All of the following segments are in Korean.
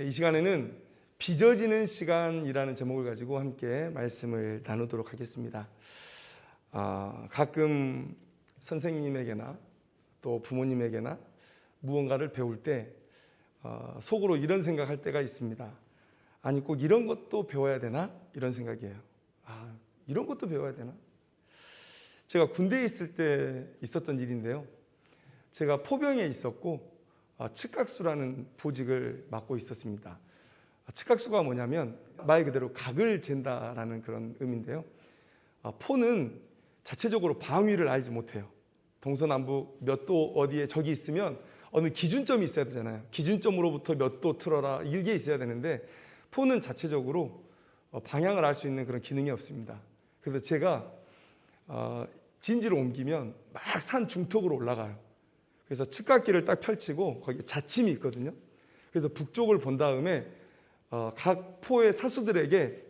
네, 이 시간에는 빚어지는 시간이라는 제목을 가지고 함께 말씀을 나누도록 하겠습니다. 가끔 선생님에게나 또 부모님에게나 무언가를 배울 때 속으로 이런 생각할 때가 있습니다. 아니, 꼭 이런 것도 배워야 되나? 이런 생각이에요. 이런 것도 배워야 되나? 제가 군대에 있을 때 있었던 일인데요. 제가 포병에 있었고 측각수라는 보직을 맡고 있었습니다. 측각수가 뭐냐면 말 그대로 각을 잰다라는 그런 의미인데요. 포는 자체적으로 방위를 알지 못해요. 동서남북 몇 도 어디에 적이 있으면 어느 기준점이 있어야 되잖아요. 기준점으로부터 몇 도 틀어라 이게 있어야 되는데 포는 자체적으로 방향을 알 수 있는 그런 기능이 없습니다. 그래서 제가 진지를 옮기면 막 산 중턱으로 올라가요. 그래서 측각기를 딱 펼치고 거기 자침이 있거든요. 그래서 북쪽을 본 다음에 각 포의 사수들에게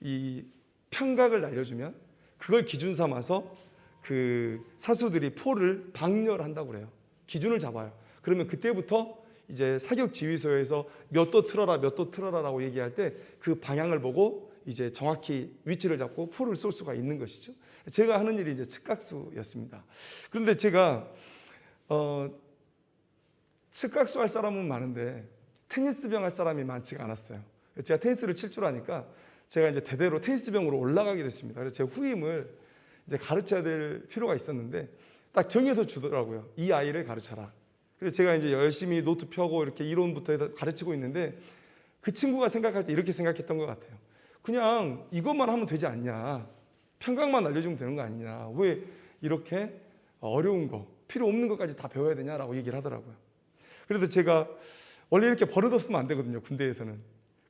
이 편각을 날려주면 그걸 기준 삼아서 그 사수들이 포를 방렬한다고 그래요. 기준을 잡아요. 그러면 그때부터 이제 사격 지휘소에서 몇 도 틀어라 몇 도 틀어라라고 얘기할 때 그 방향을 보고 이제 정확히 위치를 잡고 포를 쏠 수가 있는 것이죠. 제가 하는 일이 이제 측각수였습니다. 그런데 제가 측각수 할 사람은 많은데 테니스병 할 사람이 많지가 않았어요. 제가 테니스를 칠 줄 아니까 제가 이제 대대로 테니스병으로 올라가게 됐습니다. 그래서 제 후임을 이제 가르쳐야 될 필요가 있었는데 딱 정해서 주더라고요. 이 아이를 가르쳐라. 그래서 제가 이제 열심히 노트 펴고 이렇게 이론부터 해서 가르치고 있는데 그 친구가 생각할 때 이렇게 생각했던 것 같아요. 그냥 이것만 하면 되지 않냐. 편각만 알려주면 되는 거 아니냐. 왜 이렇게 어려운 거, 필요 없는 것까지 다 배워야 되냐라고 얘기를 하더라고요. 그래서 제가 원래 이렇게 버릇없으면 안 되거든요, 군대에서는.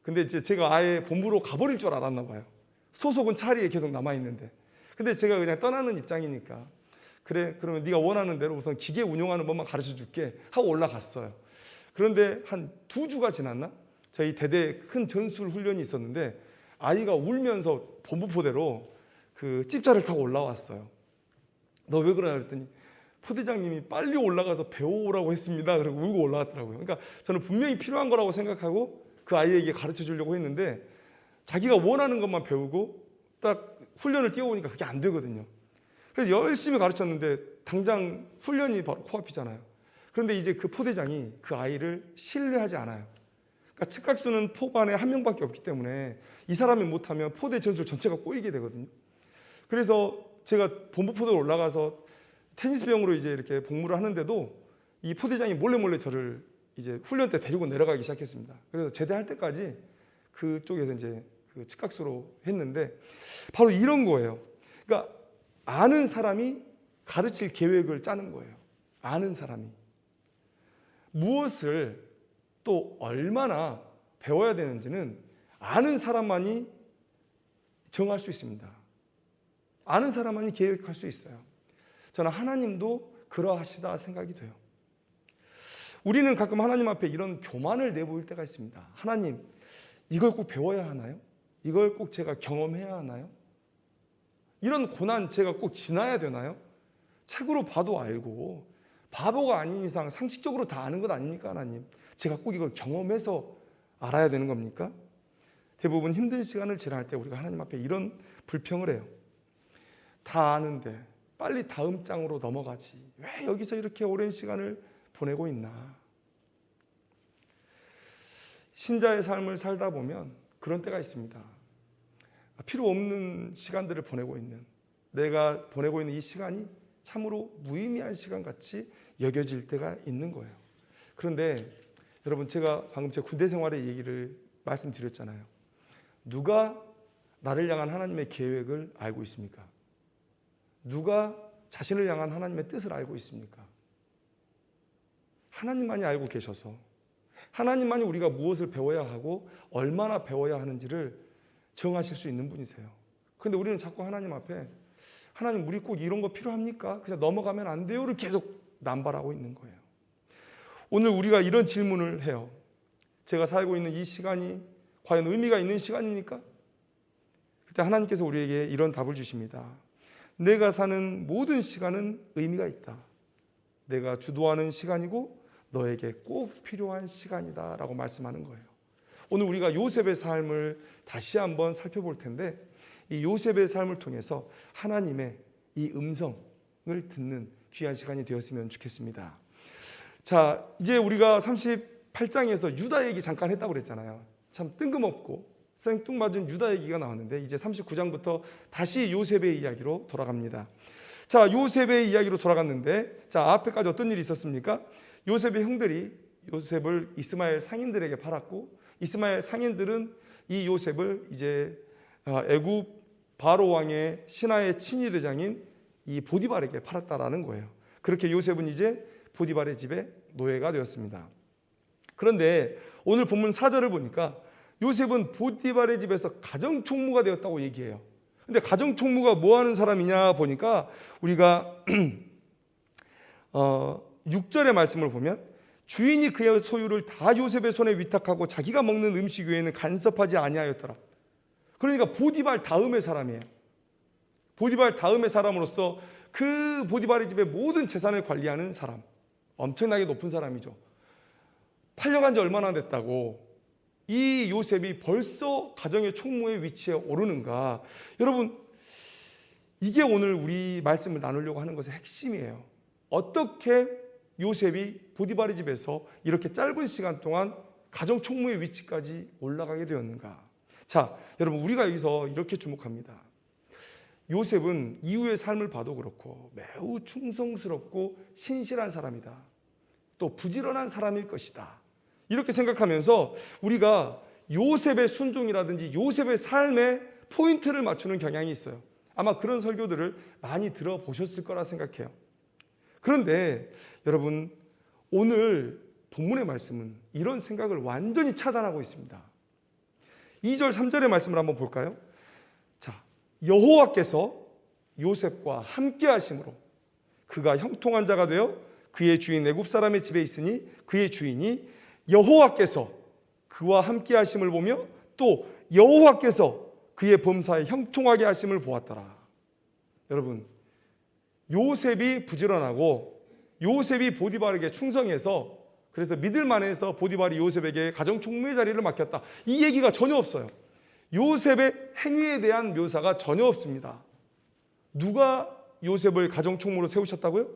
근데 이제 제가 아예 본부로 가버릴 줄 알았나 봐요. 소속은 차리에 계속 남아있는데. 근데 제가 그냥 떠나는 입장이니까 그래, 그러면 네가 원하는 대로 우선 기계 운용하는 법만 가르쳐 줄게 하고 올라갔어요. 그런데 한 2주가 지났나? 저희 대대 큰 전술 훈련이 있었는데 아이가 울면서 본부포대로 그 찝자를 타고 올라왔어요. 너 왜 그러냐 그랬더니 포대장님이 빨리 올라가서 배워오라고 했습니다. 그리고 울고 올라왔더라고요. 그러니까 저는 분명히 필요한 거라고 생각하고 그 아이에게 가르쳐 주려고 했는데 자기가 원하는 것만 배우고 딱 훈련을 뛰어보니까 그게 안 되거든요. 그래서 열심히 가르쳤는데 당장 훈련이 바로 코앞이잖아요. 그런데 이제 그 포대장이 그 아이를 신뢰하지 않아요. 그러니까 측각수는 포반에 한 명밖에 없기 때문에 이 사람이 못하면 포대 전술 전체가 꼬이게 되거든요. 그래서 제가 본부포대로 올라가서 테니스병으로 이제 이렇게 복무를 하는데도 이 포대장이 몰래 저를 이제 훈련 때 데리고 내려가기 시작했습니다. 그래서 제대할 때까지 그쪽에서 이제 그 측각수로 했는데 바로 이런 거예요. 그러니까 아는 사람이 가르칠 계획을 짜는 거예요. 아는 사람이 무엇을 또 얼마나 배워야 되는지는 아는 사람만이 정할 수 있습니다. 아는 사람만이 계획할 수 있어요. 저는 하나님도 그러하시다 생각이 돼요. 우리는 가끔 하나님 앞에 이런 교만을 내보일 때가 있습니다. 하나님, 이걸 꼭 배워야 하나요? 이걸 꼭 제가 경험해야 하나요? 이런 고난 제가 꼭 지나야 되나요? 책으로 봐도 알고 바보가 아닌 이상 상식적으로 다 아는 것 아닙니까, 하나님? 제가 꼭 이걸 경험해서 알아야 되는 겁니까? 대부분 힘든 시간을 지날 때 우리가 하나님 앞에 이런 불평을 해요. 다 아는데 빨리 다음 장으로 넘어가지. 왜 여기서 이렇게 오랜 시간을 보내고 있나? 신자의 삶을 살다 보면 그런 때가 있습니다. 필요 없는 시간들을 보내고 있는, 내가 보내고 있는 이 시간이 참으로 무의미한 시간같이 여겨질 때가 있는 거예요. 그런데 여러분, 제가 방금 제 군대 생활의 얘기를 말씀드렸잖아요. 누가 나를 향한 하나님의 계획을 알고 있습니까? 누가 자신을 향한 하나님의 뜻을 알고 있습니까? 하나님만이 알고 계셔서 하나님만이 우리가 무엇을 배워야 하고 얼마나 배워야 하는지를 정하실 수 있는 분이세요. 그런데 우리는 자꾸 하나님 앞에 하나님, 우리 꼭 이런 거 필요합니까? 그냥 넘어가면 안 돼요를 계속 남발하고 있는 거예요. 오늘 우리가 이런 질문을 해요. 제가 살고 있는 이 시간이 과연 의미가 있는 시간입니까? 그때 하나님께서 우리에게 이런 답을 주십니다. 내가 사는 모든 시간은 의미가 있다. 내가 주도하는 시간이고 너에게 꼭 필요한 시간이다 라고 말씀하는 거예요. 오늘 우리가 요셉의 삶을 다시 한번 살펴볼 텐데 이 요셉의 삶을 통해서 하나님의 이 음성을 듣는 귀한 시간이 되었으면 좋겠습니다. 자, 이제 우리가 38장에서 유다 얘기 잠깐 했다고 그랬잖아요. 참 뜬금없고 생뚱맞은 유다 얘기가 나왔는데 이제 39장부터 다시 요셉의 이야기로 돌아갑니다. 자, 요셉의 이야기로 돌아갔는데 자, 앞에까지 어떤 일이 있었습니까? 요셉의 형들이 요셉을 이스마엘 상인들에게 팔았고 이스마엘 상인들은 이 요셉을 이제 애굽 바로 왕의 신하의 친위대장인 이 보디발에게 팔았다라는 거예요. 그렇게 요셉은 이제 보디발의 집에 노예가 되었습니다. 그런데 오늘 본문 4절을 보니까 요셉은 보디발의 집에서 가정총무가 되었다고 얘기해요. 근데 가정총무가 뭐 하는 사람이냐 보니까 우리가 6절의 말씀을 보면 주인이 그의 소유를 다 요셉의 손에 위탁하고 자기가 먹는 음식 외에는 간섭하지 아니하였더라. 그러니까 보디발 다음의 사람이에요. 보디발 다음의 사람으로서 그 보디발의 집의 모든 재산을 관리하는 사람, 엄청나게 높은 사람이죠. 팔려간 지 얼마나 됐다고 이 요셉이 벌써 가정의 총무의 위치에 오르는가. 여러분, 이게 오늘 우리 말씀을 나누려고 하는 것의 핵심이에요. 어떻게 요셉이 보디발의 집에서 이렇게 짧은 시간 동안 가정 총무의 위치까지 올라가게 되었는가. 자, 여러분, 우리가 여기서 이렇게 주목합니다. 요셉은 이후의 삶을 봐도 그렇고 매우 충성스럽고 신실한 사람이다. 또 부지런한 사람일 것이다. 이렇게 생각하면서 우리가 요셉의 순종이라든지 요셉의 삶에 포인트를 맞추는 경향이 있어요. 아마 그런 설교들을 많이 들어보셨을 거라 생각해요. 그런데 여러분, 오늘 본문의 말씀은 이런 생각을 완전히 차단하고 있습니다. 2절 3절의 말씀을 한번 볼까요? 자, 여호와께서 요셉과 함께 하심으로 그가 형통한 자가 되어 그의 주인 애굽 사람의 집에 있으니 그의 주인이 여호와께서 그와 함께 하심을 보며 또 여호와께서 그의 범사에 형통하게 하심을 보았더라. 여러분, 요셉이 부지런하고 요셉이 보디발에게 충성해서 그래서 믿을만해서 보디발이 요셉에게 가정총무의 자리를 맡겼다. 이 얘기가 전혀 없어요. 요셉의 행위에 대한 묘사가 전혀 없습니다. 누가 요셉을 가정총무로 세우셨다고요?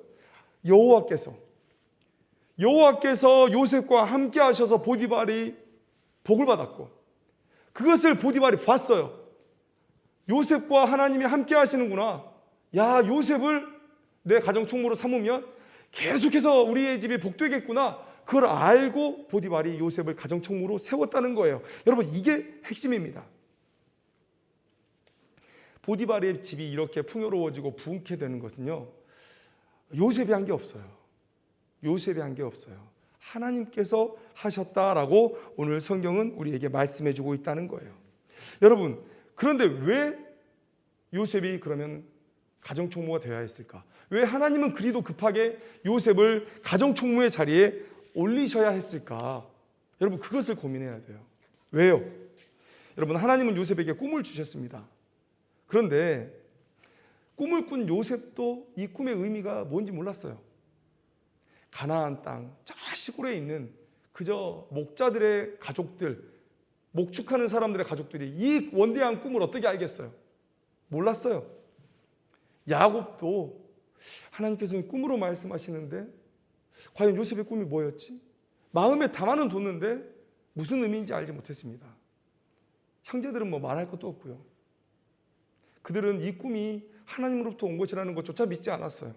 여호와께서 요셉과 함께 하셔서 보디발이 복을 받았고 그것을 보디발이 봤어요. 요셉과 하나님이 함께 하시는구나. 야, 요셉을 내 가정총무로 삼으면 계속해서 우리의 집이 복되겠구나. 그걸 알고 보디발이 요셉을 가정총무로 세웠다는 거예요. 여러분, 이게 핵심입니다. 보디발의 집이 이렇게 풍요로워지고 부흥케 되는 것은요, 요셉이 한 게 없어요. 요셉이 한 게 없어요. 하나님께서 하셨다라고 오늘 성경은 우리에게 말씀해 주고 있다는 거예요. 여러분, 그런데 왜 요셉이 그러면 가정총무가 되어야 했을까? 왜 하나님은 그리도 급하게 요셉을 가정총무의 자리에 올리셔야 했을까? 여러분, 그것을 고민해야 돼요. 왜요? 여러분, 하나님은 요셉에게 꿈을 주셨습니다. 그런데 꿈을 꾼 요셉도 이 꿈의 의미가 뭔지 몰랐어요. 가나안 땅, 저 시골에 있는 그저 목자들의 가족들, 목축하는 사람들의 가족들이 이 원대한 꿈을 어떻게 알겠어요? 몰랐어요. 야곱도 하나님께서는 꿈으로 말씀하시는데 과연 요셉의 꿈이 뭐였지? 마음에 담아는 뒀는데 무슨 의미인지 알지 못했습니다. 형제들은 뭐 말할 것도 없고요. 그들은 이 꿈이 하나님으로부터 온 것이라는 것조차 믿지 않았어요.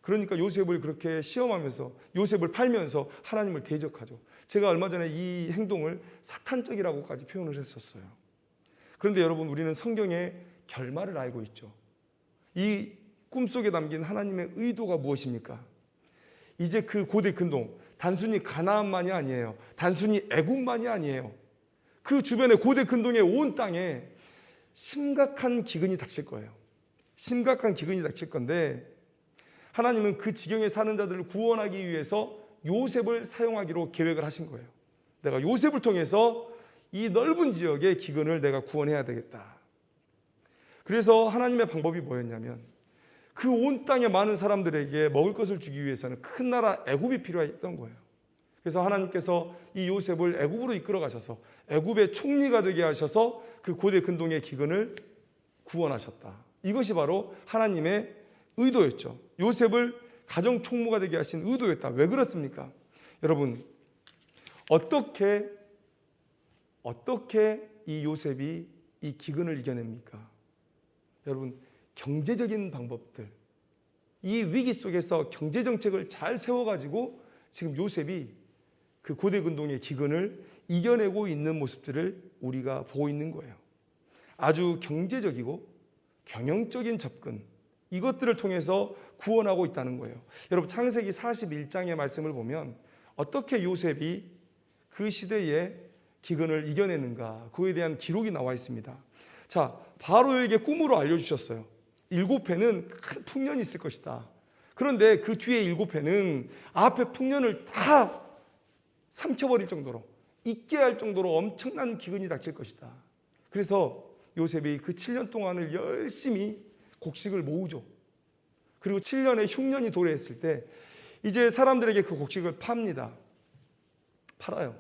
그러니까 요셉을 그렇게 시험하면서 요셉을 팔면서 하나님을 대적하죠. 제가 얼마 전에 이 행동을 사탄적이라고까지 표현을 했었어요. 그런데 여러분, 우리는 성경의 결말을 알고 있죠. 이 꿈속에 담긴 하나님의 의도가 무엇입니까? 이제 그 고대 근동, 단순히 가나안만이 아니에요. 단순히 애굽만이 아니에요. 그 주변의 고대 근동의 온 땅에 심각한 기근이 닥칠 거예요. 심각한 기근이 닥칠 건데 하나님은 그 지경에 사는 자들을 구원하기 위해서 요셉을 사용하기로 계획을 하신 거예요. 내가 요셉을 통해서 이 넓은 지역의 기근을 내가 구원해야 되겠다. 그래서 하나님의 방법이 뭐였냐면 그 온 땅의 많은 사람들에게 먹을 것을 주기 위해서는 큰 나라 애굽이 필요했던 거예요. 그래서 하나님께서 이 요셉을 애굽으로 이끌어 가셔서 애굽의 총리가 되게 하셔서 그 고대 근동의 기근을 구원하셨다. 이것이 바로 하나님의 의도였죠. 요셉을 가정 총무가 되게 하신 의도였다. 왜 그렇습니까? 여러분, 어떻게 이 요셉이 이 기근을 이겨냅니까? 여러분, 경제적인 방법들, 이 위기 속에서 경제 정책을 잘 세워가지고 지금 요셉이 그 고대 근동의 기근을 이겨내고 있는 모습들을 우리가 보고 있는 거예요. 아주 경제적이고 경영적인 접근, 이것들을 통해서 구원하고 있다는 거예요. 여러분, 창세기 41장의 말씀을 보면 어떻게 요셉이 그 시대에 기근을 이겨내는가, 그에 대한 기록이 나와 있습니다. 자, 바로에게 꿈으로 알려주셨어요. 7해는 큰 풍년이 있을 것이다. 그런데 그 뒤에 7해는 앞에 풍년을 다 삼켜버릴 정도로, 잊게 할 정도로 엄청난 기근이 닥칠 것이다. 그래서 요셉이 그 7년 동안을 열심히 곡식을 모으죠. 그리고 7년의 흉년이 도래했을 때 이제 사람들에게 그 곡식을 팝니다. 팔아요.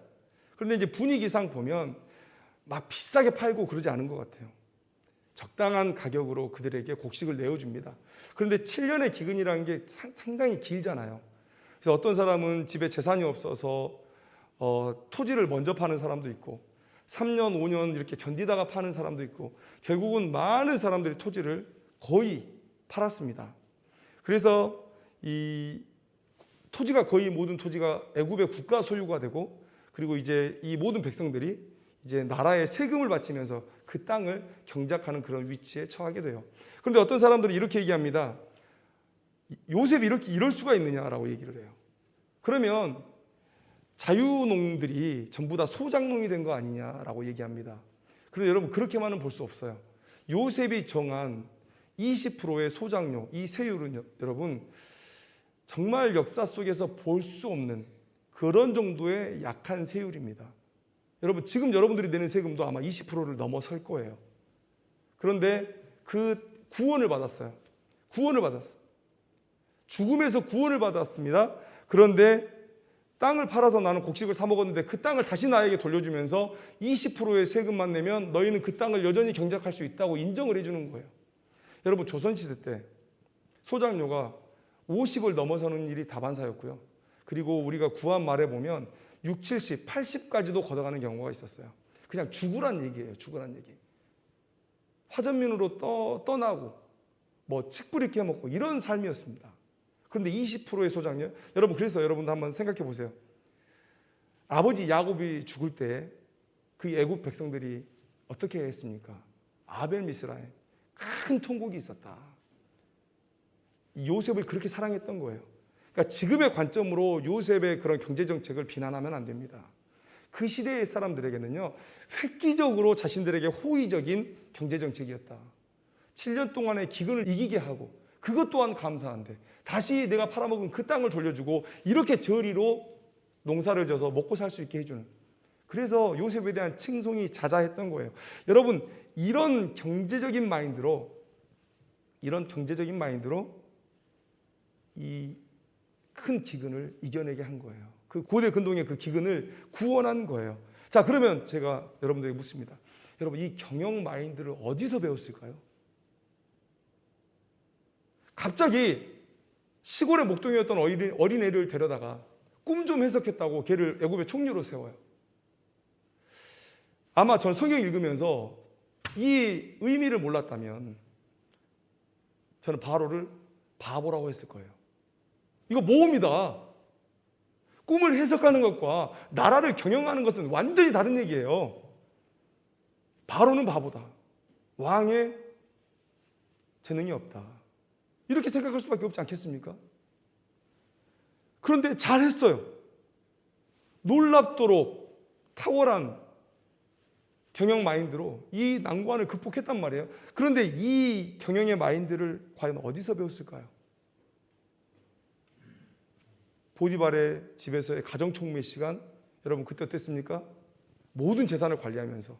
그런데 이제 분위기상 보면 막 비싸게 팔고 그러지 않은 것 같아요. 적당한 가격으로 그들에게 곡식을 내어줍니다. 그런데 7년의 기근이라는 게 상당히 길잖아요. 그래서 어떤 사람은 집에 재산이 없어서 토지를 먼저 파는 사람도 있고 3년, 5년 이렇게 견디다가 파는 사람도 있고 결국은 많은 사람들이 토지를 거의 팔았습니다. 그래서 이 토지가 거의 모든 토지가 애굽의 국가 소유가 되고 그리고 이제 이 모든 백성들이 이제 나라에 세금을 바치면서 그 땅을 경작하는 그런 위치에 처하게 돼요. 그런데 어떤 사람들은 이렇게 얘기합니다. 요셉이 이럴 수가 있느냐라고 얘기를 해요. 그러면 자유농들이 전부 다 소작농이 된 거 아니냐라고 얘기합니다. 그런데 여러분, 그렇게만은 볼 수 없어요. 요셉이 정한 20%의 소작료, 이 세율은 여러분 정말 역사 속에서 볼 수 없는 그런 정도의 약한 세율입니다. 여러분, 지금 여러분들이 내는 세금도 아마 20%를 넘어설 거예요. 그런데 그 구원을 받았어요. 구원을 받았어요. 죽음에서 구원을 받았습니다. 그런데 땅을 팔아서 나는 곡식을 사 먹었는데 그 땅을 다시 나에게 돌려주면서 20%의 세금만 내면 너희는 그 땅을 여전히 경작할 수 있다고 인정을 해주는 거예요. 여러분, 조선시대 때 소작료가 50을 넘어서는 일이 다반사였고요. 그리고 우리가 구한 말에 보면 6, 70, 80까지도 걷어가는 경우가 있었어요. 그냥 죽으란 얘기예요. 죽으란 얘기. 화전민으로 떠나고 뭐 칡뿌리 캐먹고 이런 삶이었습니다. 그런데 20%의 소작료, 여러분, 그래서 여러분도 한번 생각해 보세요. 아버지 야곱이 죽을 때 그 애굽 백성들이 어떻게 했습니까? 아벨 미스라에 큰 통곡이 있었다. 요셉을 그렇게 사랑했던 거예요. 그러니까 지금의 관점으로 요셉의 그런 경제 정책을 비난하면 안 됩니다. 그 시대의 사람들에게는요, 획기적으로 자신들에게 호의적인 경제 정책이었다. 7년 동안의 기근을 이기게 하고 그것 또한 감사한데 다시 내가 팔아먹은 그 땅을 돌려주고 이렇게 저리로 농사를 져서 먹고 살 수 있게 해주는, 그래서 요셉에 대한 칭송이 자자했던 거예요. 여러분, 이런 경제적인 마인드로 이 큰 기근을 이겨내게 한 거예요. 그 고대 근동의 그 기근을 구원한 거예요. 자, 그러면 제가 여러분들에게 묻습니다. 여러분, 이 경영 마인드를 어디서 배웠을까요? 갑자기 시골의 목동이었던 어린애를 데려다가 꿈 좀 해석했다고 걔를 애굽의 총리로 세워요. 아마 전 성경 읽으면서 이 의미를 몰랐다면 저는 바로를 바보라고 했을 거예요. 이거 모험이다. 꿈을 해석하는 것과 나라를 경영하는 것은 완전히 다른 얘기예요. 바로는 바보다. 왕의 재능이 없다. 이렇게 생각할 수밖에 없지 않겠습니까? 그런데 잘했어요. 놀랍도록 탁월한 경영 마인드로 이 난관을 극복했단 말이에요. 그런데 이 경영의 마인드를 과연 어디서 배웠을까요? 보디발의 집에서의 가정총무의 시간, 여러분 그때 어땠습니까? 모든 재산을 관리하면서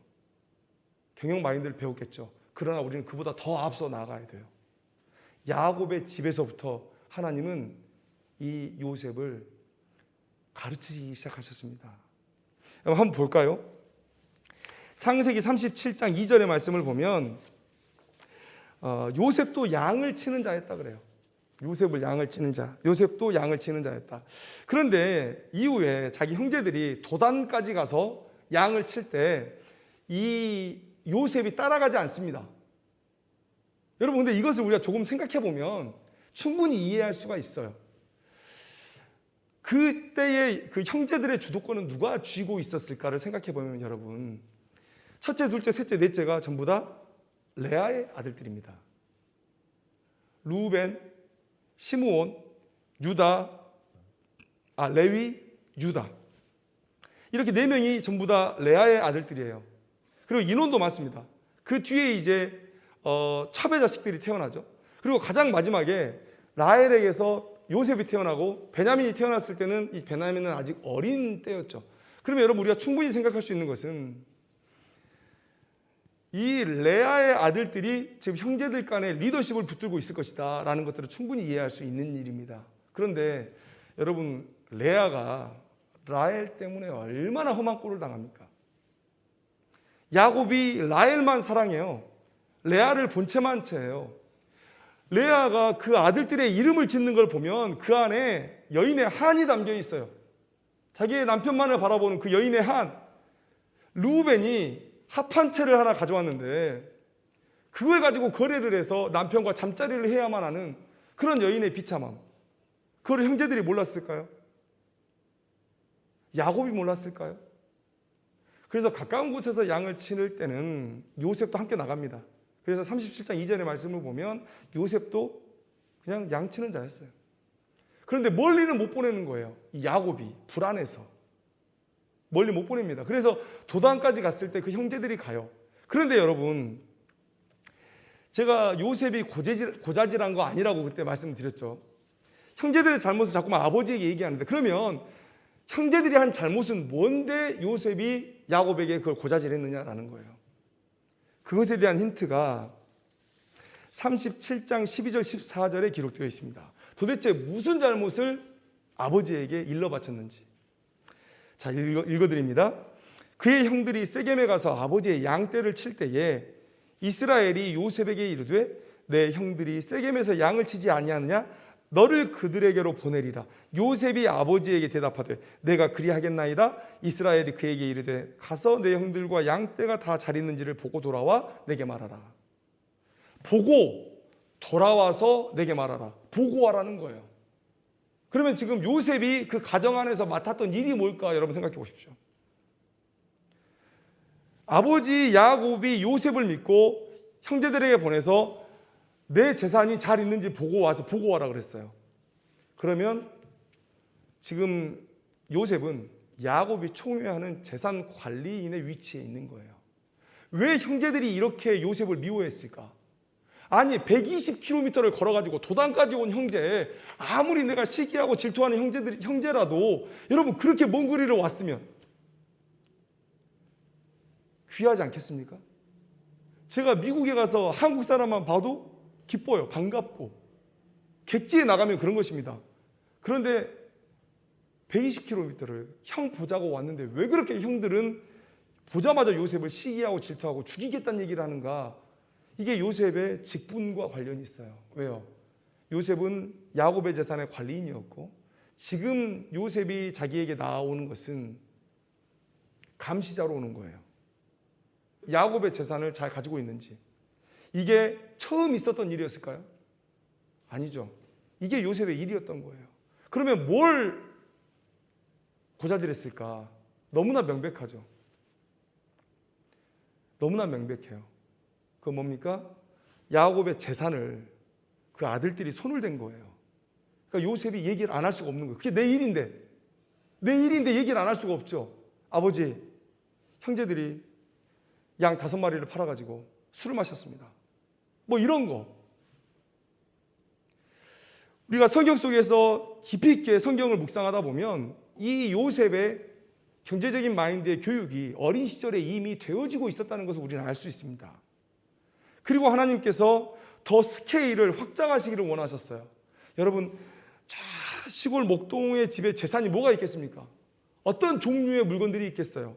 경영 마인드를 배웠겠죠. 그러나 우리는 그보다 더 앞서 나아가야 돼요. 야곱의 집에서부터 하나님은 이 요셉을 가르치기 시작하셨습니다. 한번 볼까요? 창세기 37장 2절의 말씀을 보면 요셉도 양을 치는 자였다 그래요. 요셉도 양을 치는 자였다. 그런데 이후에 자기 형제들이 도단까지 가서 양을 칠 때 이 요셉이 따라가지 않습니다. 여러분, 근데 이것을 우리가 조금 생각해 보면 충분히 이해할 수가 있어요. 그때의 그 형제들의 주도권은 누가 쥐고 있었을까를 생각해 보면 여러분, 첫째, 둘째, 셋째, 넷째가 전부 다 레아의 아들들입니다. 루벤, 시므온, 레위, 유다. 이렇게 네 명이 전부 다 레아의 아들들이에요. 그리고 인원도 많습니다. 그 뒤에 이제 첩의 자식들이 태어나죠. 그리고 가장 마지막에 라헬에게서 요셉이 태어나고 베냐민이 태어났을 때는 이 베냐민은 아직 어린 때였죠. 그러면 여러분, 우리가 충분히 생각할 수 있는 것은 이 레아의 아들들이 지금 형제들 간에 리더십을 붙들고 있을 것이다 라는 것들을 충분히 이해할 수 있는 일입니다. 그런데 여러분, 레아가 라헬 때문에 얼마나 험한 꼴을 당합니까? 야곱이 라헬만 사랑해요. 레아를 본체만 채해요. 레아가 그 아들들의 이름을 짓는 걸 보면 그 안에 여인의 한이 담겨 있어요. 자기의 남편만을 바라보는 그 여인의 한. 루벤이 합한채를 하나 가져왔는데 그걸 가지고 거래를 해서 남편과 잠자리를 해야만 하는 그런 여인의 비참함. 그걸 형제들이 몰랐을까요? 야곱이 몰랐을까요? 그래서 가까운 곳에서 양을 치를 때는 요셉도 함께 나갑니다. 그래서 37장 2절의 말씀을 보면 요셉도 그냥 양 치는 자였어요. 그런데 멀리는 못 보내는 거예요. 이 야곱이 불안해서 멀리 못 보냅니다. 그래서 도단까지 갔을 때 그 형제들이 가요. 그런데 여러분, 제가 요셉이 고자질한 거 아니라고 그때 말씀드렸죠. 형제들의 잘못을 자꾸만 아버지에게 얘기하는데, 그러면 형제들이 한 잘못은 뭔데 요셉이 야곱에게 그걸 고자질했느냐라는 거예요. 그것에 대한 힌트가 37장 12절 14절에 기록되어 있습니다. 도대체 무슨 잘못을 아버지에게 일러 바쳤는지. 자, 읽어드립니다. 그의 형들이 세겜에 가서 아버지의 양떼를 칠 때에 이스라엘이 요셉에게 이르되 내 형들이 세겜에서 양을 치지 아니하느냐? 너를 그들에게로 보내리라. 요셉이 아버지에게 대답하되 내가 그리하겠나이다. 이스라엘이 그에게 이르되 가서 내 형들과 양떼가 다 잘 있는지를 보고 돌아와 내게 말하라. 보고 돌아와서 내게 말하라. 보고 와라는 거예요. 그러면 지금 요셉이 그 가정 안에서 맡았던 일이 뭘까 여러분 생각해 보십시오. 아버지 야곱이 요셉을 믿고 형제들에게 보내서 내 재산이 잘 있는지 보고 와라 그랬어요. 그러면 지금 요셉은 야곱이 총회하는 재산 관리인의 위치에 있는 거예요. 왜 형제들이 이렇게 요셉을 미워했을까? 아니 120km를 걸어가지고 도단까지 온 형제, 아무리 내가 시기하고 질투하는 형제라도 여러분 그렇게 먼 거리를 왔으면 귀하지 않겠습니까? 제가 미국에 가서 한국 사람만 봐도 기뻐요. 반갑고 객지에 나가면 그런 것입니다. 그런데 120km를 형 보자고 왔는데 왜 그렇게 형들은 보자마자 요셉을 시기하고 질투하고 죽이겠다는 얘기를 하는가? 이게 요셉의 직분과 관련이 있어요. 왜요? 요셉은 야곱의 재산의 관리인이었고 지금 요셉이 자기에게 나오는 것은 감시자로 오는 거예요. 야곱의 재산을 잘 가지고 있는지. 이게 처음 있었던 일이었을까요? 아니죠. 이게 요셉의 일이었던 거예요. 그러면 뭘 고자질했을까? 너무나 명백하죠. 너무나 명백해요. 그건 뭡니까? 야곱의 재산을 그 아들들이 손을 댄 거예요. 그러니까 요셉이 얘기를 안 할 수가 없는 거예요. 그게 내 일인데 얘기를 안 할 수가 없죠. 아버지, 형제들이 양 5마리를 팔아가지고 술을 마셨습니다. 뭐 이런 거. 우리가 성경 속에서 깊이 있게 성경을 묵상하다 보면 이 요셉의 경제적인 마인드의 교육이 어린 시절에 이미 되어지고 있었다는 것을 우리는 알 수 있습니다. 그리고 하나님께서 더 스케일을 확장하시기를 원하셨어요. 여러분, 저 시골 목동의 집에 재산이 뭐가 있겠습니까? 어떤 종류의 물건들이 있겠어요?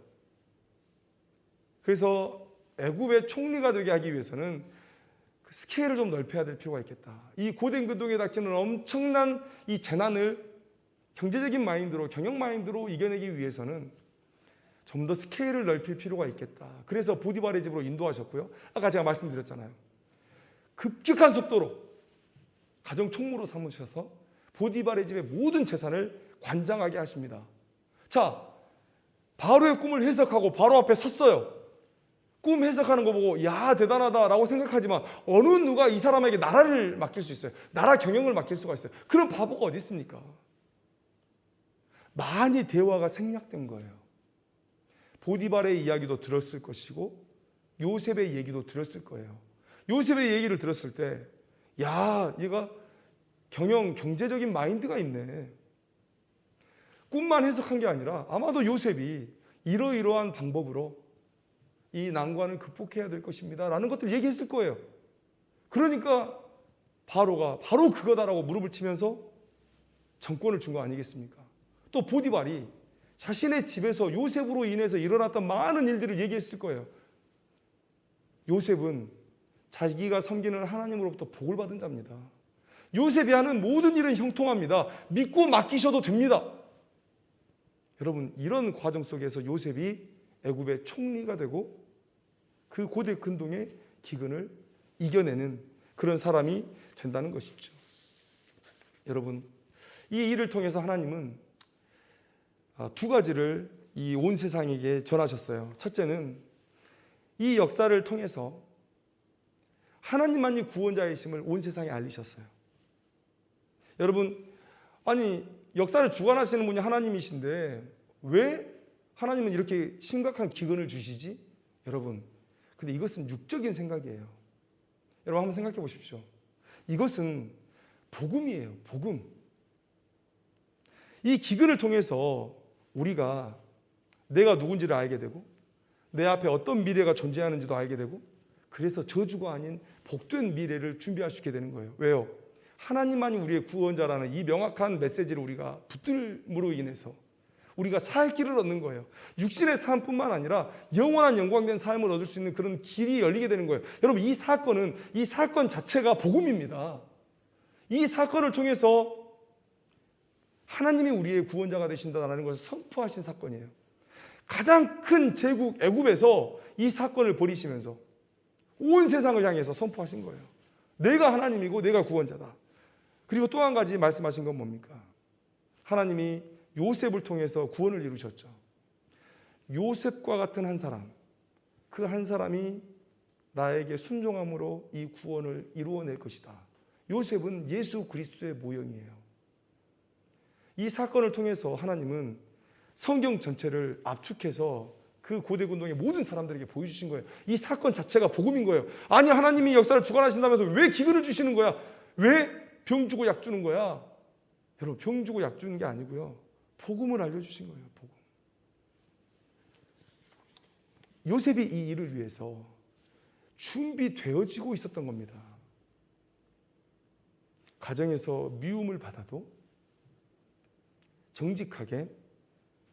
그래서 애굽의 총리가 되게 하기 위해서는 그 스케일을 좀 넓혀야 될 필요가 있겠다. 이 고된 근동에 닥치는 엄청난 이 재난을 경제적인 마인드로, 경영 마인드로 이겨내기 위해서는 좀 더 스케일을 넓힐 필요가 있겠다. 그래서 보디발의 집으로 인도하셨고요. 아까 제가 말씀드렸잖아요. 급격한 속도로 가정 총무로 삼으셔서 보디발의 집의 모든 재산을 관장하게 하십니다. 자, 바로의 꿈을 해석하고 바로 앞에 섰어요. 꿈 해석하는 거 보고 야 대단하다라고 생각하지만 어느 누가 이 사람에게 나라를 맡길 수 있어요? 나라 경영을 맡길 수가 있어요. 그런 바보가 어디 있습니까? 많이 대화가 생략된 거예요. 보디발의 이야기도 들었을 것이고 요셉의 얘기도 들었을 거예요. 요셉의 얘기를 들었을 때 야, 얘가 경제적인 마인드가 있네. 꿈만 해석한 게 아니라 아마도 요셉이 이러이러한 방법으로 이 난관을 극복해야 될 것입니다 라는 것들을 얘기했을 거예요. 그러니까 바로가 바로 그거다라고 무릎을 치면서 정권을 준 거 아니겠습니까? 또 보디발이 자신의 집에서 요셉으로 인해서 일어났던 많은 일들을 얘기했을 거예요. 요셉은 자기가 섬기는 하나님으로부터 복을 받은 자입니다. 요셉이 하는 모든 일은 형통합니다. 믿고 맡기셔도 됩니다. 여러분, 이런 과정 속에서 요셉이 애굽의 총리가 되고 그 고대 근동의 기근을 이겨내는 그런 사람이 된다는 것이죠. 여러분, 이 일을 통해서 하나님은 두 가지를 이 온 세상에게 전하셨어요. 첫째는 이 역사를 통해서 하나님만이 구원자이심을 온 세상에 알리셨어요. 여러분, 아니 역사를 주관하시는 분이 하나님이신데 왜 하나님은 이렇게 심각한 기근을 주시지? 여러분, 근데 이것은 육적인 생각이에요. 여러분 한번 생각해 보십시오. 이것은 복음이에요. 복음. 이 기근을 통해서 우리가 내가 누군지를 알게 되고 내 앞에 어떤 미래가 존재하는지도 알게 되고 그래서 저주가 아닌 복된 미래를 준비할 수 있게 되는 거예요. 왜요? 하나님만이 우리의 구원자라는 이 명확한 메시지를 우리가 붙들므로 인해서 우리가 살 길을 얻는 거예요. 육신의 삶뿐만 아니라 영원한 영광된 삶을 얻을 수 있는 그런 길이 열리게 되는 거예요. 여러분, 이 사건 자체가 복음입니다. 이 사건을 통해서 하나님이 우리의 구원자가 되신다는 것을 선포하신 사건이에요. 가장 큰 제국 애굽에서 이 사건을 벌이시면서 온 세상을 향해서 선포하신 거예요. 내가 하나님이고 내가 구원자다. 그리고 또 한 가지 말씀하신 건 뭡니까? 하나님이 요셉을 통해서 구원을 이루셨죠. 요셉과 같은 한 사람, 그 한 사람이 나에게 순종함으로 이 구원을 이루어낼 것이다. 요셉은 예수 그리스도의 모형이에요. 이 사건을 통해서 하나님은 성경 전체를 압축해서 그 고대 군동의 모든 사람들에게 보여주신 거예요. 이 사건 자체가 복음인 거예요. 아니 하나님이 역사를 주관하신다면서 왜 기근을 주시는 거야? 왜 병 주고 약 주는 거야? 여러분, 병 주고 약 주는 게 아니고요. 복음을 알려주신 거예요. 복음. 요셉이 이 일을 위해서 준비되어지고 있었던 겁니다. 가정에서 미움을 받아도 정직하게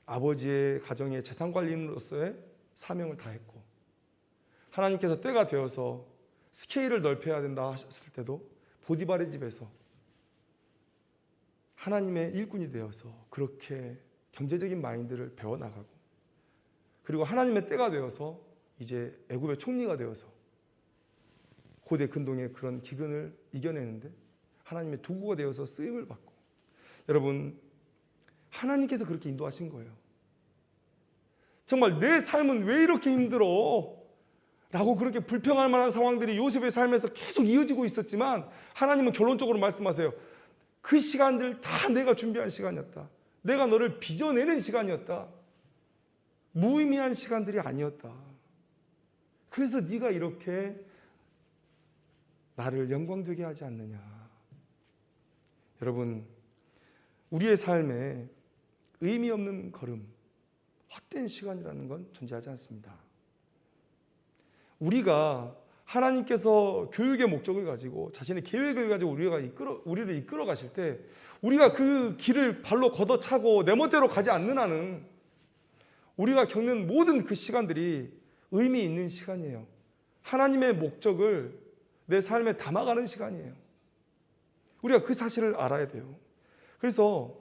아버지의 가정의 재산관리인으로서의 사명을 다했고 하나님께서 때가 되어서 스케일을 넓혀야 된다 하셨을 때도 보디발의 집에서 하나님의 일꾼이 되어서 그렇게 경제적인 마인드를 배워나가고 그리고 하나님의 때가 되어서 이제 애굽의 총리가 되어서 고대 근동의 그런 기근을 이겨내는데 하나님의 도구가 되어서 쓰임을 받고 여러분, 하나님께서 그렇게 인도하신 거예요. 정말 내 삶은 왜 이렇게 힘들어? 라고 그렇게 불평할 만한 상황들이 요셉의 삶에서 계속 이어지고 있었지만 하나님은 결론적으로 말씀하세요. 그 시간들 다 내가 준비한 시간이었다. 내가 너를 빚어내는 시간이었다. 무의미한 시간들이 아니었다. 그래서 네가 이렇게 나를 영광되게 하지 않느냐. 여러분, 우리의 삶에 의미 없는 걸음, 헛된 시간이라는 건 존재하지 않습니다. 우리가 하나님께서 교육의 목적을 가지고 자신의 계획을 가지고 우리를 이끌어 가실 때 우리가 그 길을 발로 걷어차고 내 멋대로 가지 않는 한은 우리가 겪는 모든 그 시간들이 의미 있는 시간이에요. 하나님의 목적을 내 삶에 담아가는 시간이에요. 우리가 그 사실을 알아야 돼요. 그래서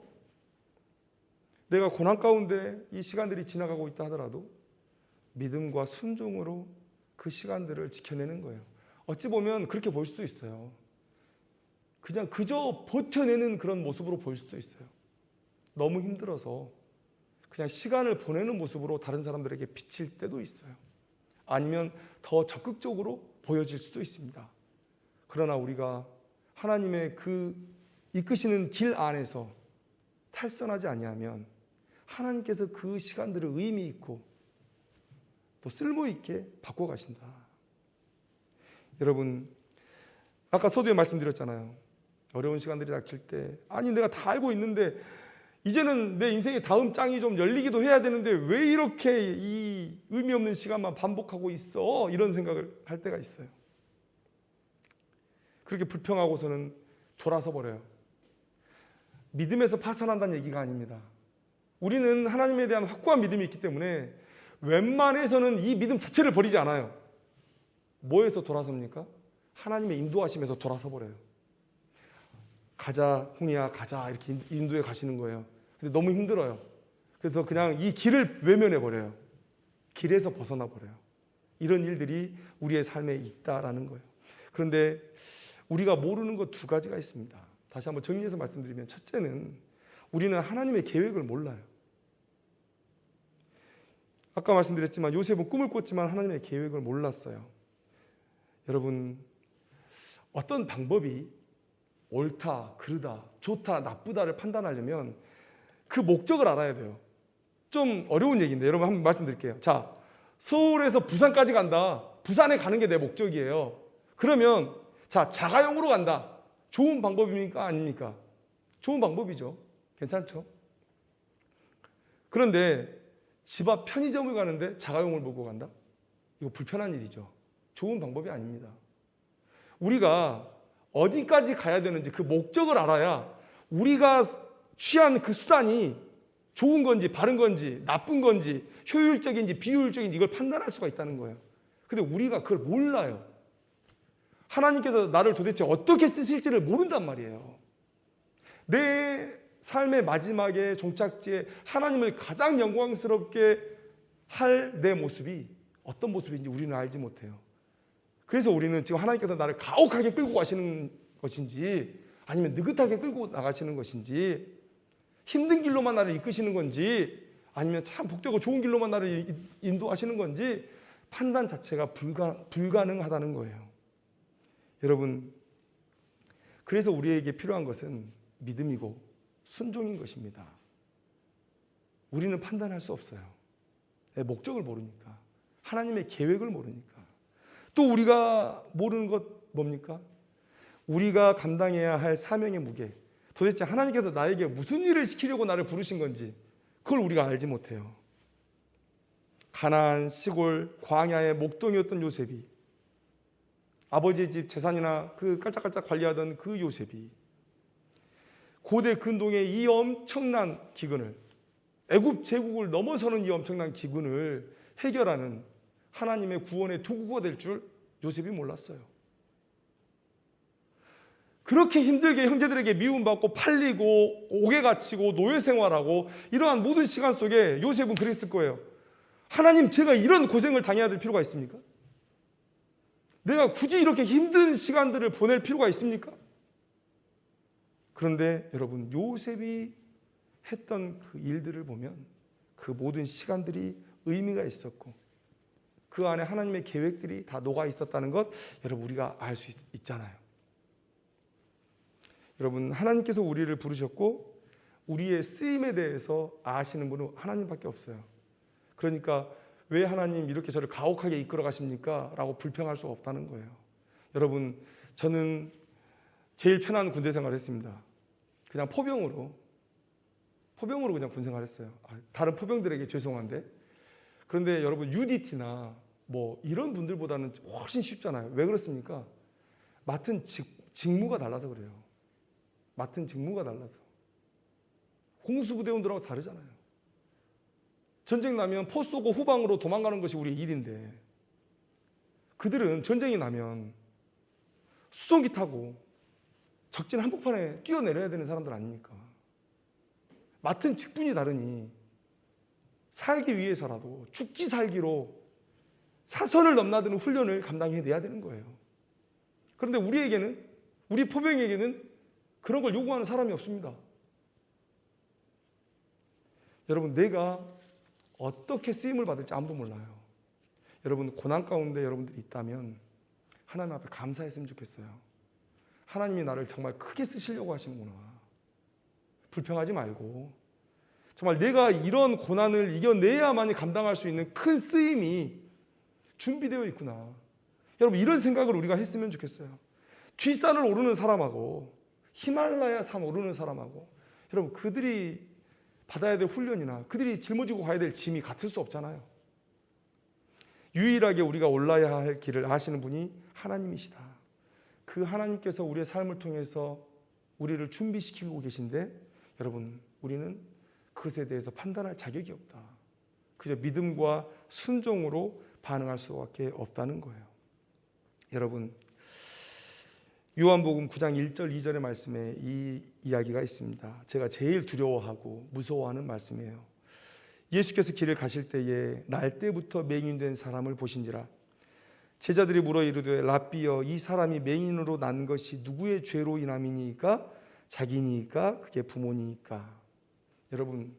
내가 고난 가운데 이 시간들이 지나가고 있다 하더라도 믿음과 순종으로 그 시간들을 지켜내는 거예요. 어찌 보면 그렇게 보일 수도 있어요. 그냥 그저 버텨내는 그런 모습으로 보일 수도 있어요. 너무 힘들어서 그냥 시간을 보내는 모습으로 다른 사람들에게 비칠 때도 있어요. 아니면 더 적극적으로 보여질 수도 있습니다. 그러나 우리가 하나님의 그 이끄시는 길 안에서 탈선하지 아니하면 하나님께서 그 시간들을 의미 있고 또 쓸모 있게 바꿔 가신다. 여러분, 아까 서두에 말씀드렸잖아요. 어려운 시간들이 닥칠 때 아니 내가 다 알고 있는데 이제는 내 인생의 다음 장이 좀 열리기도 해야 되는데 왜 이렇게 이 의미 없는 시간만 반복하고 있어? 이런 생각을 할 때가 있어요. 그렇게 불평하고서는 돌아서 버려요. 믿음에서 파산한다는 얘기가 아닙니다. 우리는 하나님에 대한 확고한 믿음이 있기 때문에 웬만해서는 이 믿음 자체를 버리지 않아요. 뭐에서 돌아섭니까? 하나님의 인도하심에서 돌아서 버려요. 가자, 홍이야, 가자 이렇게 인도해 가시는 거예요. 근데 너무 힘들어요. 그래서 그냥 이 길을 외면해 버려요. 길에서 벗어나 버려요. 이런 일들이 우리의 삶에 있다라는 거예요. 그런데 우리가 모르는 것 두 가지가 있습니다. 다시 한번 정리해서 말씀드리면 첫째는 우리는 하나님의 계획을 몰라요. 아까 말씀드렸지만 요셉은 꿈을 꿨지만 하나님의 계획을 몰랐어요. 여러분, 어떤 방법이 옳다, 그르다, 좋다, 나쁘다를 판단하려면 그 목적을 알아야 돼요. 좀 어려운 얘기인데 여러분 한번 말씀드릴게요. 자, 서울에서 부산까지 간다. 부산에 가는 게 내 목적이에요. 그러면 자, 자가용으로 간다. 좋은 방법입니까? 아닙니까? 좋은 방법이죠. 괜찮죠? 그런데 집 앞 편의점을 가는데 자가용을 몰고 간다? 이거 불편한 일이죠. 좋은 방법이 아닙니다. 우리가 어디까지 가야 되는지 그 목적을 알아야 우리가 취한 그 수단이 좋은 건지 바른 건지 나쁜 건지 효율적인지 비효율적인지 이걸 판단할 수가 있다는 거예요. 근데 우리가 그걸 몰라요. 하나님께서 나를 도대체 어떻게 쓰실지를 모른단 말이에요. 내 삶의 마지막에 종착지에 하나님을 가장 영광스럽게 할 내 모습이 어떤 모습인지 우리는 알지 못해요. 그래서 우리는 지금 하나님께서 나를 가혹하게 끌고 가시는 것인지 아니면 느긋하게 끌고 나가시는 것인지 힘든 길로만 나를 이끄시는 건지 아니면 참 복되고 좋은 길로만 나를 인도하시는 건지 판단 자체가 불가능하다는 거예요. 여러분, 그래서 우리에게 필요한 것은 믿음이고 순종인 것입니다. 우리는 판단할 수 없어요. 내 목적을 모르니까. 하나님의 계획을 모르니까. 또 우리가 모르는 것 뭡니까? 우리가 감당해야 할 사명의 무게. 도대체 하나님께서 나에게 무슨 일을 시키려고 나를 부르신 건지 그걸 우리가 알지 못해요. 가나안 시골 광야의 목동이었던 요셉이 아버지의 집 재산이나 그 깔짝깔짝 관리하던 그 요셉이 고대 근동의 이 엄청난 기근을 애굽 제국을 넘어서는 이 엄청난 기근을 해결하는 하나님의 구원의 도구가 될 줄 요셉이 몰랐어요. 그렇게 힘들게 형제들에게 미움받고 팔리고 옥에 갇히고 노예 생활하고 이러한 모든 시간 속에 요셉은 그랬을 거예요. 하나님, 제가 이런 고생을 당해야 될 필요가 있습니까? 내가 굳이 이렇게 힘든 시간들을 보낼 필요가 있습니까? 그런데 여러분, 요셉이 했던 그 일들을 보면 그 모든 시간들이 의미가 있었고 그 안에 하나님의 계획들이 다 녹아 있었다는 것 여러분 우리가 알 수 있잖아요. 여러분, 하나님께서 우리를 부르셨고 우리의 쓰임에 대해서 아시는 분은 하나님밖에 없어요. 그러니까 왜 하나님 이렇게 저를 가혹하게 이끌어 가십니까? 라고 불평할 수 없다는 거예요. 여러분, 저는 제일 편한 군대 생활을 했습니다. 그냥 포병으로 그냥 군 생활을 했어요. 다른 포병들에게 죄송한데. 그런데 여러분, UDT나 뭐 이런 분들보다는 훨씬 쉽잖아요. 왜 그렇습니까? 맡은 직무가 달라서 그래요. 맡은 직무가 달라서. 공수부대원들하고 다르잖아요. 전쟁 나면 포 쏘고 후방으로 도망가는 것이 우리의 일인데 그들은 전쟁이 나면 수송기 타고 적진 한복판에 뛰어내려야 되는 사람들 아닙니까? 맡은 직분이 다르니 살기 위해서라도 죽기 살기로 사선을 넘나드는 훈련을 감당해내야 되는 거예요. 그런데 우리에게는, 우리 포병에게는 그런 걸 요구하는 사람이 없습니다. 여러분, 내가 어떻게 쓰임을 받을지 아무도 몰라요. 여러분, 고난 가운데 여러분들이 있다면 하나님 앞에 감사했으면 좋겠어요. 하나님이 나를 정말 크게 쓰시려고 하시는구나. 불평하지 말고 정말 내가 이런 고난을 이겨내야만이 감당할 수 있는 큰 쓰임이 준비되어 있구나. 여러분, 이런 생각을 우리가 했으면 좋겠어요. 뒷산을 오르는 사람하고 히말라야 산 오르는 사람하고 여러분, 그들이 받아야 될 훈련이나 그들이 짊어지고 가야 될 짐이 같을 수 없잖아요. 유일하게 우리가 올라야 할 길을 아시는 분이 하나님이시다. 그 하나님께서 우리의 삶을 통해서 우리를 준비시키고 계신데 여러분, 우리는 그것에 대해서 판단할 자격이 없다. 그저 믿음과 순종으로 반응할 수밖에 없다는 거예요. 여러분, 요한복음 9장 1절 2절의 말씀에 이 이야기가 있습니다. 제가 제일 두려워하고 무서워하는 말씀이에요. 예수께서 길을 가실 때에 날 때부터 맹인된 사람을 보신지라. 제자들이 물어 이르되 랍비여, 이 사람이 맹인으로 난 것이 누구의 죄로 인함이니까? 자기니까? 그게 부모니까? 여러분,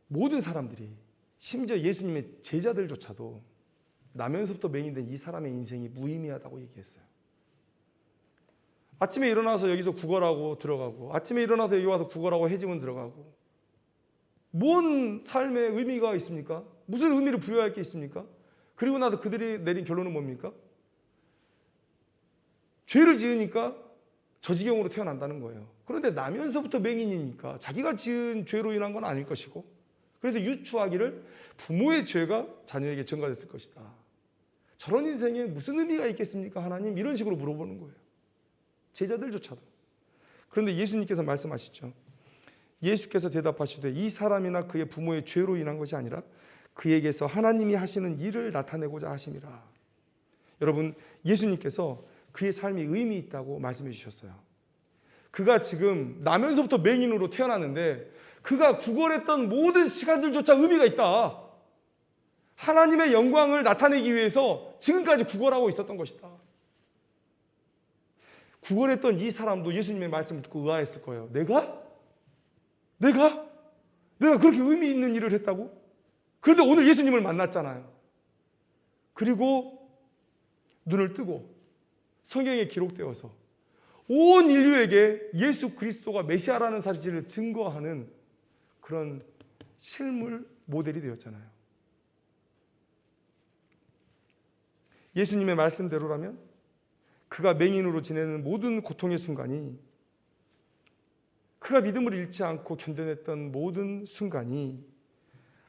모든 사람들이, 심지어 예수님의 제자들조차도 나면서부터 맹인된 이 사람의 인생이 무의미하다고 얘기했어요. 아침에 일어나서 여기서 구걸하고 들어가고, 아침에 일어나서 여기 와서 구걸하고 해지면 들어가고, 뭔 삶의 의미가 있습니까? 무슨 의미를 부여할 게 있습니까? 그리고 나서 그들이 내린 결론은 뭡니까? 죄를 지으니까 저 지경으로 태어난다는 거예요. 그런데 나면서부터 맹인이니까 자기가 지은 죄로 인한 건 아닐 것이고, 그래서 유추하기를 부모의 죄가 자녀에게 전가됐을 것이다. 저런 인생에 무슨 의미가 있겠습니까, 하나님? 이런 식으로 물어보는 거예요. 제자들조차도. 그런데 예수님께서 말씀하시죠. 예수께서 대답하시되 이 사람이나 그의 부모의 죄로 인한 것이 아니라 그에게서 하나님이 하시는 일을 나타내고자 하심이라. 여러분, 예수님께서 그의 삶이 의미 있다고 말씀해 주셨어요. 그가 지금 나면서부터 맹인으로 태어났는데 그가 구걸했던 모든 시간들조차 의미가 있다. 하나님의 영광을 나타내기 위해서 지금까지 구걸하고 있었던 것이다. 구걸했던 이 사람도 예수님의 말씀을 듣고 의아했을 거예요. 내가 그렇게 의미 있는 일을 했다고? 그런데 오늘 예수님을 만났잖아요. 그리고 눈을 뜨고 성경에 기록되어서 온 인류에게 예수 그리스도가 메시아라는 사실을 증거하는 그런 실물 모델이 되었잖아요. 예수님의 말씀대로라면 그가 맹인으로 지내는 모든 고통의 순간이, 그가 믿음을 잃지 않고 견뎌냈던 모든 순간이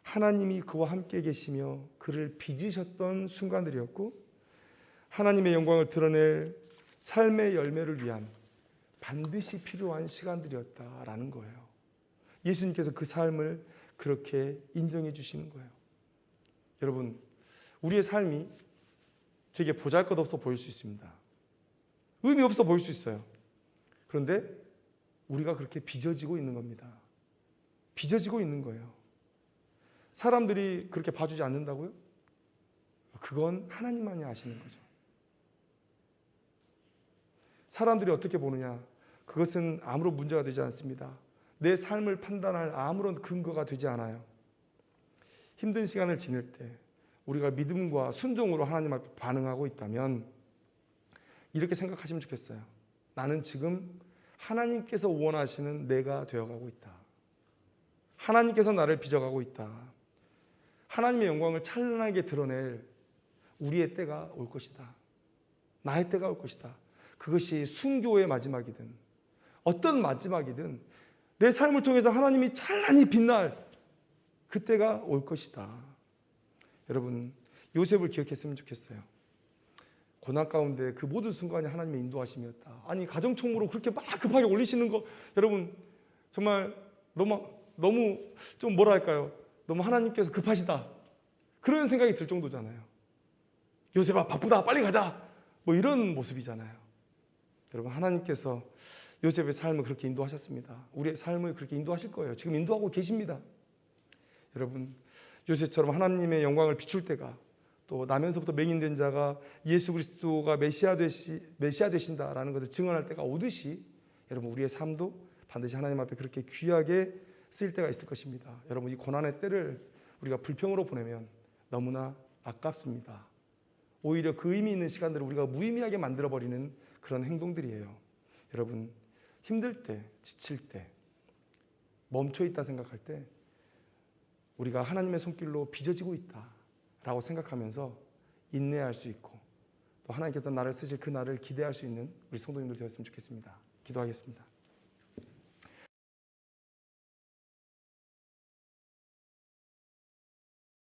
하나님이 그와 함께 계시며 그를 빚으셨던 순간들이었고, 하나님의 영광을 드러낼 삶의 열매를 위한 반드시 필요한 시간들이었다라는 거예요. 예수님께서 그 삶을 그렇게 인정해 주시는 거예요. 여러분, 우리의 삶이 되게 보잘것없어 보일 수 있습니다. 의미 없어 보일 수 있어요. 그런데 우리가 그렇게 빚어지고 있는 겁니다. 빚어지고 있는 거예요. 사람들이 그렇게 봐주지 않는다고요? 그건 하나님만이 아시는 거죠. 사람들이 어떻게 보느냐? 그것은 아무런 문제가 되지 않습니다. 내 삶을 판단할 아무런 근거가 되지 않아요. 힘든 시간을 지낼 때 우리가 믿음과 순종으로 하나님 앞에 반응하고 있다면 이렇게 생각하시면 좋겠어요. 나는 지금 하나님께서 원하시는 내가 되어가고 있다. 하나님께서 나를 빚어가고 있다. 하나님의 영광을 찬란하게 드러낼 우리의 때가 올 것이다. 나의 때가 올 것이다. 그것이 순교의 마지막이든 어떤 마지막이든 내 삶을 통해서 하나님이 찬란히 빛날 그때가 올 것이다. 여러분 요셉을 기억했으면 좋겠어요. 고난 가운데 그 모든 순간이 하나님의 인도하심이었다. 아니 가정 총무로 그렇게 막 급하게 올리시는 거 여러분 정말 너무 좀 뭐랄까요? 너무 하나님께서 급하시다. 그런 생각이 들 정도잖아요. 요셉아 바쁘다 빨리 가자. 뭐 이런 모습이잖아요. 여러분 하나님께서 요셉의 삶을 그렇게 인도하셨습니다. 우리의 삶을 그렇게 인도하실 거예요. 지금 인도하고 계십니다. 여러분 요셉처럼 하나님의 영광을 비출 때가 또 나면서부터 맹인된 자가 예수 그리스도가 메시아 되신다라는 것을 증언할 때가 오듯이 여러분 우리의 삶도 반드시 하나님 앞에 그렇게 귀하게 쓰일 때가 있을 것입니다. 여러분 이 고난의 때를 우리가 불평으로 보내면 너무나 아깝습니다. 오히려 그 의미 있는 시간들을 우리가 무의미하게 만들어버리는 그런 행동들이에요. 여러분 힘들 때, 지칠 때, 멈춰있다 생각할 때 우리가 하나님의 손길로 빚어지고 있다라고 생각하면서 인내할 수 있고 또 하나님께서 나를 쓰실 그 날을 기대할 수 있는 우리 성도님들 되었으면 좋겠습니다. 기도하겠습니다.